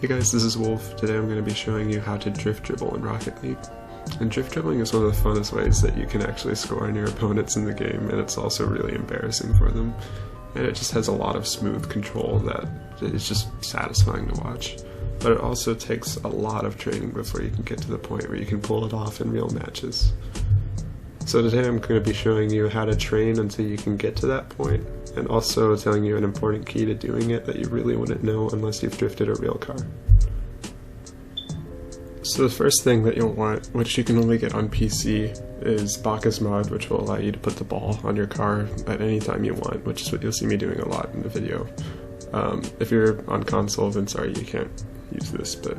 Hey guys, this is Wolf. Today I'm going to be showing you how to drift dribble in Rocket League. And drift dribbling is one of the funnest ways that you can actually score on your opponents in the game, and it's also really embarrassing for them. And it just has a lot of smooth control that is just satisfying to watch. But it also takes a lot of training before you can get to the point where you can pull it off in real matches. So today I'm going to be showing you how to train until you can get to that point, and also telling you an important key to doing it that you really wouldn't know unless you've drifted a real car. So the first thing that you'll want, which you can only get on PC, is Bacchus mod, which will allow you to put the ball on your car at any time you want, which is what you'll see me doing a lot in the video. If you're on console, then sorry, you can't use this, but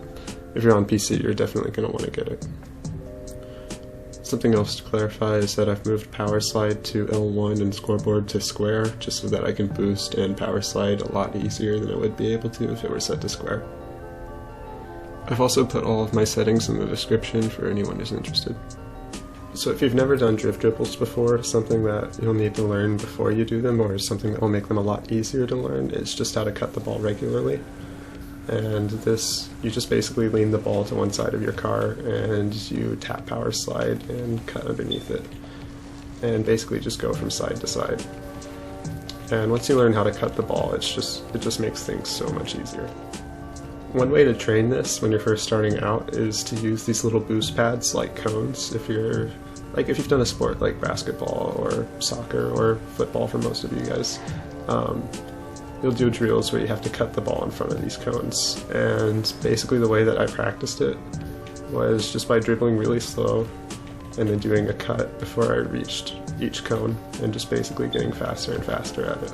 if you're on PC, you're definitely going to want to get it. Something else to clarify is that I've moved powerslide to L1 and scoreboard to square, just so that I can boost and powerslide a lot easier than I would be able to if it were set to square. I've also put all of my settings in the description for anyone who's interested. So if you've never done drift dribbles before, something that you'll need to learn before you do them, or something that will make them a lot easier to learn, is just how to cut the ball regularly. And this, you just basically lean the ball to one side of your car and you tap power slide and cut underneath it. And basically just go from side to side. And once you learn how to cut the ball, it just makes things so much easier. One way to train this when you're first starting out is to use these little boost pads like cones. If you've done a sport like basketball or soccer or football for most of you guys, you'll do drills where you have to cut the ball in front of these cones. And basically the way that I practiced it was just by dribbling really slow and then doing a cut before I reached each cone and just basically getting faster and faster at it.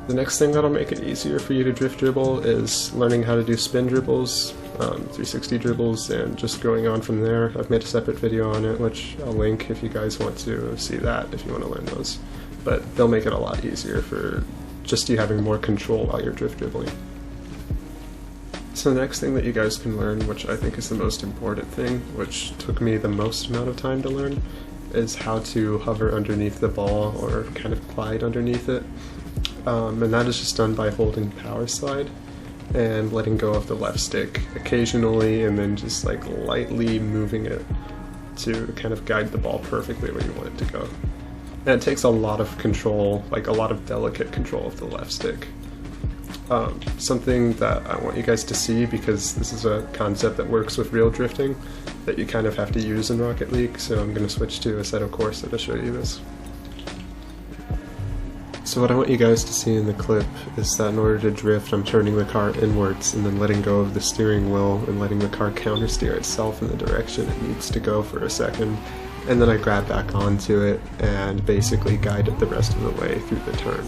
The next thing that'll make it easier for you to drift dribble is learning how to do spin dribbles, 360 dribbles, and just going on from there. I've made a separate video on it, which I'll link if you guys want to see that, if you want to learn those. But they'll make it a lot easier for just you having more control while you're drift dribbling. So the next thing that you guys can learn, which I think is the most important thing, which took me the most amount of time to learn, is how to hover underneath the ball or kind of glide underneath it. And that is just done by holding power slide and letting go of the left stick occasionally, and then just like lightly moving it to kind of guide the ball perfectly where you want it to go. And it takes a lot of control, like a lot of delicate control of the left stick. Something that I want you guys to see, because this is a concept that works with real drifting that you kind of have to use in Rocket League, so I'm going to switch to a set of Corsa to show you this. So what I want you guys to see in the clip is that in order to drift, I'm turning the car inwards and then letting go of the steering wheel and letting the car countersteer itself in the direction it needs to go for a second. And then I grab back onto it and basically guide it the rest of the way through the turn.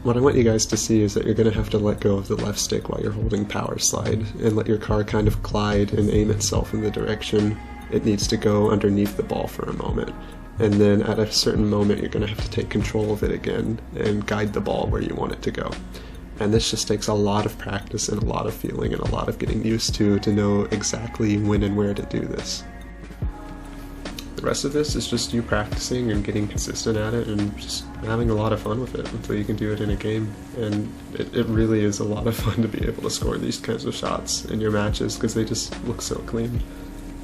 What I want you guys to see is that you're going to have to let go of the left stick while you're holding power slide and let your car kind of glide and aim itself in the direction it needs to go underneath the ball for a moment. And then at a certain moment you're going to have to take control of it again and guide the ball where you want it to go. And this just takes a lot of practice and a lot of feeling and a lot of getting used to know exactly when and where to do this. The rest of this is just you practicing and getting consistent at it and just having a lot of fun with it until you can do it in a game. And it really is a lot of fun to be able to score these kinds of shots in your matches because they just look so clean.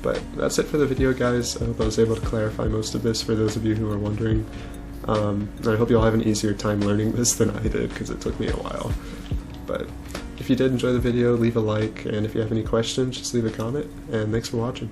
But that's it for the video, guys. I hope I was able to clarify most of this for those of you who are wondering. And I hope you'll have an easier time learning this than I did, because it took me a while. But if you did enjoy the video, leave a like, and if you have any questions, just leave a comment, and thanks for watching.